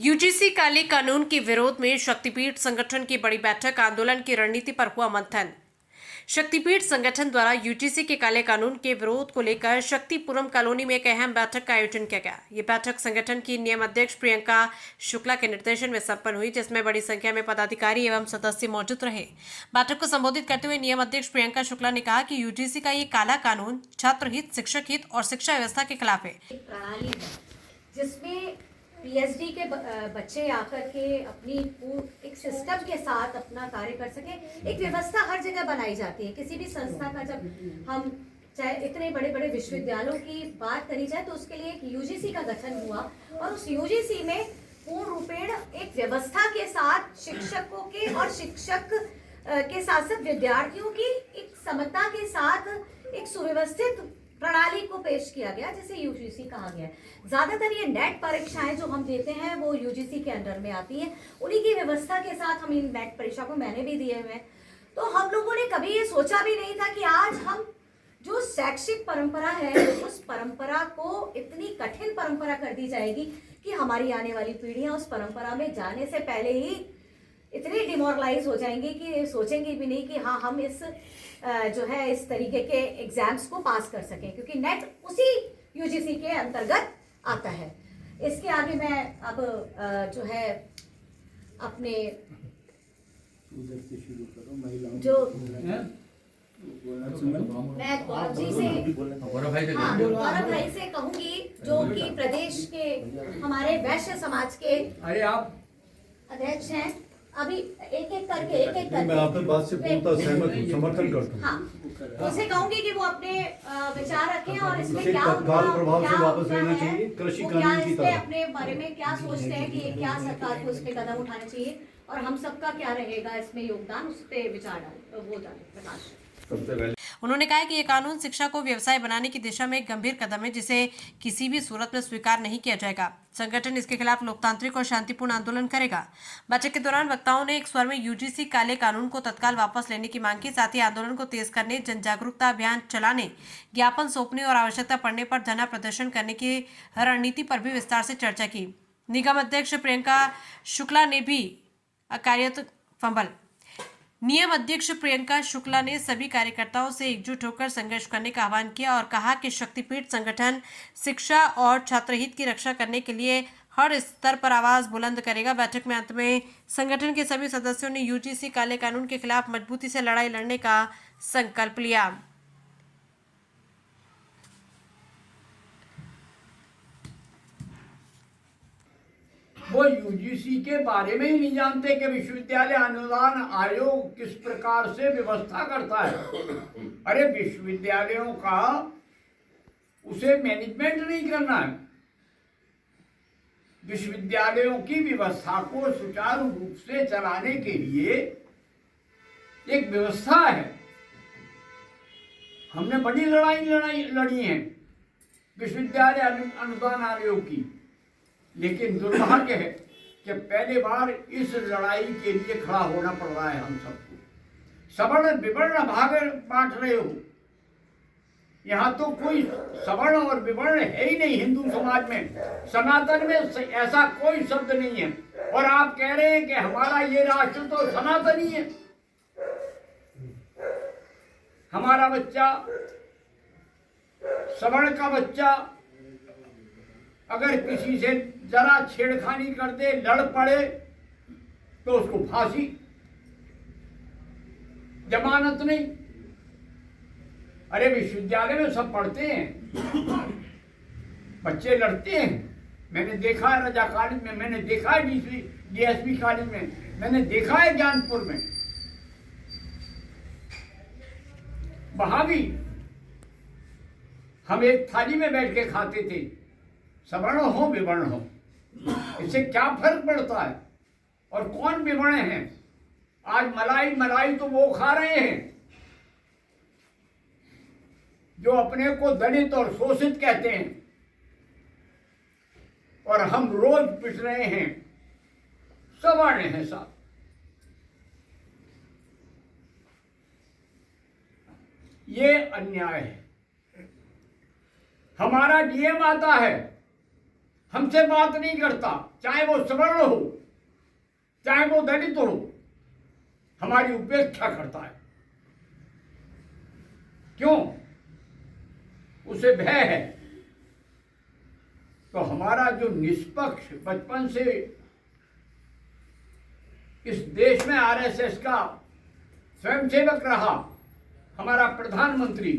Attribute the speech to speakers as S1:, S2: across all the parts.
S1: UGC काले कानून के विरोध में शक्तिपीठ संगठन की बड़ी बैठक, आंदोलन की रणनीति पर हुआ मंथन। शक्तिपीठ संगठन द्वारा यूजीसी के काले कानून के विरोध को लेकर शक्तिपुरम कॉलोनी में एक अहम बैठक का आयोजन किया गया। ये बैठक संगठन की नियम अध्यक्ष प्रियंका शुक्ला के निर्देशन में संपन्न हुई, जिसमें बड़ी संख्या में पदाधिकारी एवं सदस्य मौजूद रहे। बैठक को संबोधित करते हुए नियम अध्यक्ष प्रियंका शुक्ला ने कहा कि यूजीसी का ये काला कानून छात्र हित, शिक्षक हित और शिक्षा व्यवस्था के खिलाफ है।
S2: प्रणाली है जिसमें पीएचडी के बच्चे आकर के अपनी एक सिस्टम के साथ अपना कार्य कर सके। एक व्यवस्था हर जगह बनाई जाती है। किसी भी संस्था का जब हम चाहे इतने बड़े बड़े विश्वविद्यालयों की बात करी जाए तो उसके लिए एक यूजीसी का गठन हुआ और उस यूजीसी में पूर्ण रूपेण एक व्यवस्था के साथ शिक्षकों के और शिक्षक के साथ साथ विद्यार्थियों की एक समता के साथ एक सुव्यवस्थित प्रणाली को पेश किया गया, जिसे यूजीसी कहा गया है। ज्यादातर ये नेट परीक्षाएं जो हम देते हैं वो यूजीसी के अंडर में आती हैं। उन्हीं की व्यवस्था के साथ हम इन नेट परीक्षा को मैंने भी दिए हुए हैं। तो हम लोगों ने कभी ये सोचा भी नहीं था कि आज हम जो शैक्षिक परंपरा है उस परंपरा को इतनी कठिन परंपरा कर दी जाएगी कि हमारी आने वाली पीढ़ियां उस परंपरा में जाने से पहले ही इतनी डिमोरलाइज हो जाएंगे कि सोचेंगे भी नहीं कि हाँ हम इस जो है इस तरीके के एग्जाम्स को पास कर सकें, क्योंकि नेट उसी यूजीसी के अंतर्गत आता है। इसके आगे मैं अब जो है अपने जो मैं गौरव भाई से कहूंगी जो कि प्रदेश के हमारे वैश्य समाज के अध्यक्ष हैं। अभी एक एक करके
S3: मैं आपकी बात से पूर्णतः सहमत हूँ, समर्थन करता हूँ।
S2: हाँ, उसे कहूंगी कि वो अपने विचार रखें और इसमें क्या
S3: तत्काल प्रभाव से वापस लेना चाहिए कृषि कानून की तरह।
S2: अपने बारे में क्या सोचते हैं कि क्या सरकार को इस पे कदम उठाने चाहिए और हम सबका क्या रहेगा इसमें योगदान, उस पे विचार डालें प्रकाश।
S1: उन्होंने कहा कि ये कानून शिक्षा को व्यवसाय बनाने की दिशा में एक गंभीर कदम है, जिसे किसी भी सूरत में स्वीकार नहीं किया जाएगा। संगठन इसके खिलाफ लोकतांत्रिक और शांतिपूर्ण आंदोलन करेगा। बैठक के दौरान वक्ताओं ने एक स्वर में यूजीसी काले कानून को तत्काल वापस लेने की मांग की। साथ ही आंदोलन को तेज करने, जन जागरूकता अभियान चलाने, ज्ञापन सौंपने और आवश्यकता पड़ने पर धरना प्रदर्शन करने की रणनीति पर भी विस्तार से चर्चा की। निगम अध्यक्ष प्रियंका शुक्ला ने भी नियम अध्यक्ष प्रियंका शुक्ला ने सभी कार्यकर्ताओं से एकजुट होकर संघर्ष करने का आह्वान किया और कहा कि शक्तिपीठ संगठन शिक्षा और छात्रहित की रक्षा करने के लिए हर स्तर पर आवाज बुलंद करेगा। बैठक में अंत में संगठन के सभी सदस्यों ने यूजीसी काले कानून के खिलाफ मजबूती से लड़ाई लड़ने का संकल्प लिया।
S4: वो यूजीसी के बारे में ही नहीं जानते कि विश्वविद्यालय अनुदान आयोग किस प्रकार से व्यवस्था करता है। अरे विश्वविद्यालयों का उसे मैनेजमेंट नहीं करना है। विश्वविद्यालयों की व्यवस्था को सुचारू रूप से चलाने के लिए एक व्यवस्था है। हमने बड़ी लड़ाई लड़ी है विश्वविद्यालय अनुदान आयोग की, लेकिन दुर्भाग्य है कि पहली बार इस लड़ाई के लिए खड़ा होना पड़ रहा है हम सबको। सवर्ण विवर्ण भाग बांट रहे हो। यहाँ तो कोई सवर्ण और विवर्ण है ही नहीं हिंदू समाज में। सनातन में ऐसा कोई शब्द नहीं है और आप कह रहे हैं कि हमारा ये राष्ट्र तो सनातनी है। हमारा बच्चा, सवर्ण का बच्चा अगर किसी से जरा छेड़खानी कर दे, लड़ पड़े तो उसको फांसी, जमानत नहीं। अरे विश्वविद्यालय में सब पढ़ते हैं, बच्चे लड़ते हैं। मैंने देखा है रजा कॉलेज में, मैंने देखा है डीएसपी कॉलेज में, मैंने देखा है ज्ञानपुर में। वहां भी हम एक थाली में बैठ के खाते थे, सवर्ण हो विवर्ण हो, इससे क्या फर्क पड़ता है। और कौन विवर्ण है? आज मलाई तो वो खा रहे हैं जो अपने को दलित और शोषित कहते हैं, और हम रोज पिट रहे हैं सवर्ण है साहब। ये अन्याय है। हमारा डीएम आता है हमसे बात नहीं करता, चाहे वो सवर्ण हो चाहे वो दलित हो, हमारी उपेक्षा करता है। क्यों? उसे भय है। तो हमारा जो निष्पक्ष बचपन से इस देश में आरएसएस का स्वयंसेवक रहा हमारा प्रधानमंत्री,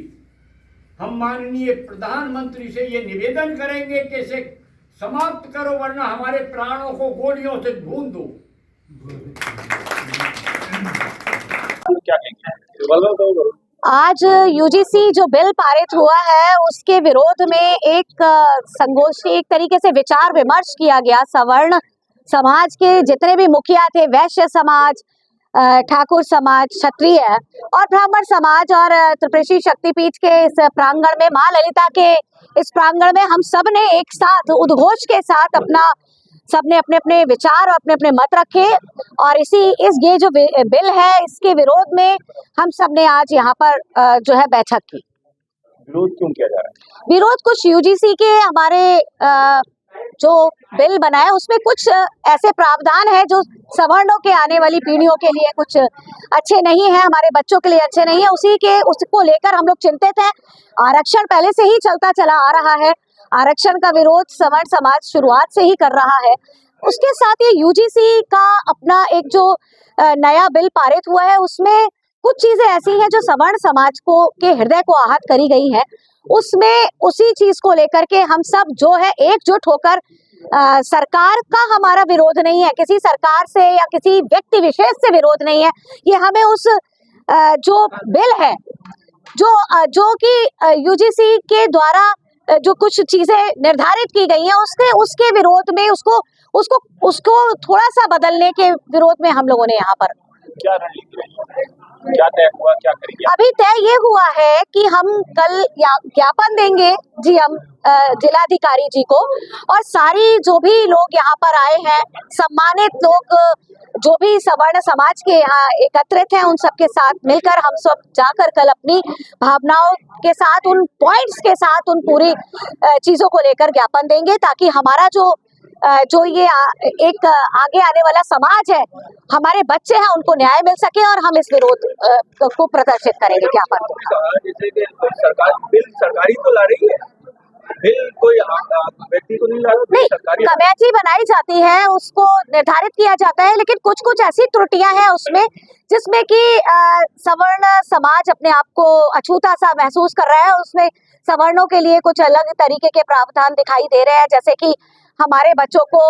S4: हम माननीय प्रधानमंत्री से ये निवेदन करेंगे कि इसे समाप्त करो, वरना हमारे प्राणों को गोलियों से भून दो।
S5: क्या कहेंगे?
S2: आज यूजीसी जो बिल पारित हुआ है उसके विरोध में एक संगोष्ठी, एक तरीके से विचार विमर्श किया गया। सवर्ण समाज के जितने भी मुखिया थे, वैश्य समाज, ठाकुर समाज, क्षत्रिय और ब्राह्मण समाज और त्रिपुरेश्वरी शक्तिपीठ के इस प्रांगण में, मां ललिता के इस प्रांगण में हम सब ने एक साथ उद्घोष के साथ सबने अपने अपने विचार और अपने अपने मत रखे और ये जो बिल है इसके विरोध में हम सब ने आज यहाँ पर जो है बैठक की।
S5: विरोध क्यों किया जा रहा है?
S2: विरोध कुछ यूजीसी के हमारे जो बिल बना है उसमें कुछ ऐसे प्रावधान है जो सवर्णों के आने वाली पीढ़ियों के लिए कुछ अच्छे नहीं है, हमारे बच्चों के लिए अच्छे नहीं है। उसको लेकर हम लोग चिंतित हैं। आरक्षण पहले से ही चलता चला आ रहा है। आरक्षण का विरोध सवर्ण समाज शुरुआत से ही कर रहा है। उसके साथ ये यूजीसी का अपना एक जो नया बिल पारित हुआ है उसमें कुछ चीजें ऐसी हैं जो सवर्ण समाज के हृदय को आहत करी गई हैं। उसमें उसी चीज को लेकर के हम सब जो है एकजुट होकर, सरकार का हमारा विरोध नहीं है, किसी सरकार से या किसी व्यक्ति विशेष से विरोध नहीं है, ये हमें उस जो बिल है जो कि यूजीसी के द्वारा जो कुछ चीजें निर्धारित की गई हैं उसके विरोध में उसको थोड़ा सा बदलने के विरोध में हम लोगों ने यहाँ पर
S5: क्या रणनीति रही? क्या तय हुआ, क्या करेंगे?
S2: अभी तय ये हुआ है कि हम कल ज्ञापन देंगे जी, हम जिलाधिकारी जी को, और सारी जो भी लोग यहाँ पर आए हैं, सम्मानित लोग जो भी सवर्ण समाज के यहाँ एकत्रित हैं, उन सबके साथ मिलकर हम सब जाकर कल अपनी भावनाओं के साथ, उन पॉइंट्स के साथ, उन पूरी चीजों को लेकर ज्ञापन देंगे, ताकि हमारा जो ये एक आगे आने वाला समाज है, हमारे बच्चे हैं, उनको न्याय मिल सके और हम इस विरोध को प्रदर्शित करेंगे ज्ञापन को।
S5: जैसे कि सरकार बिल सरकारी तो ला रही है, बिल कोई व्यक्ति तो नहीं ला रहा,
S2: नहीं,
S5: सरकारी
S2: कमेटी बनाई जाती है, उसको निर्धारित किया जाता है, लेकिन कुछ ऐसी त्रुटियां हैं उसमें जिसमें कि सवर्ण समाज अपने आप को अछूता सा महसूस कर रहा है। उसमें सवर्णों के लिए कुछ अलग तरीके के प्रावधान दिखाई दे रहे हैं, जैसे कि हमारे बच्चों को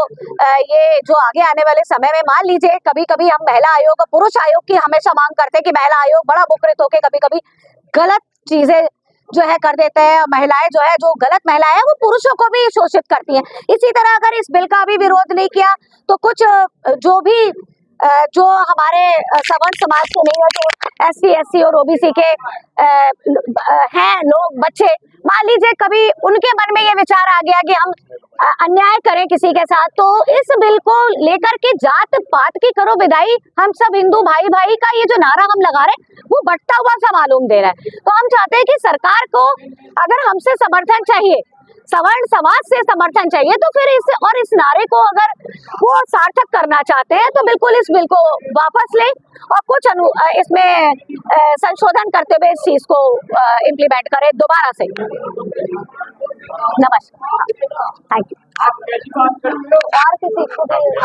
S2: ये जो आगे आने वाले समय में, मान लीजिए कभी कभी हम महिला आयोग और पुरुष आयोग की हमेशा मांग करते हैं कि महिला आयोग बड़ा मुखरित होकर कभी कभी गलत चीजें जो है कर देते हैं, महिलाएं जो है, जो गलत महिलाएं हैं वो पुरुषों को भी शोषित करती हैं। इसी तरह अगर इस बिल का भी विरोध नहीं किया तो कुछ जो हमारे सवर्ण समाज के नहीं है, जो SC और OBC के हैं लोग, बच्चे, मान लीजिए कभी उनके मन में ये विचार आ गया कि हम अन्याय करें किसी के साथ, तो इस बिल को लेकर के जात पात की करो विदाई, हम सब हिंदू भाई भाई का ये जो नारा हम लगा रहे हैं वो बटता हुआ सा मालूम दे रहा है। तो हम चाहते हैं कि सरकार को अगर हमसे समर्थन चाहिए, सवर्ण समाज से समर्थन चाहिए, तो फिर इस नारे को अगर वो सार्थक करना चाहते हैं तो बिल्कुल इस बिल को वापस लें और कुछ इसमें संशोधन करते हुए इस चीज को इम्प्लीमेंट करें दोबारा से। नमस्कार, थैंक यू। और किसी को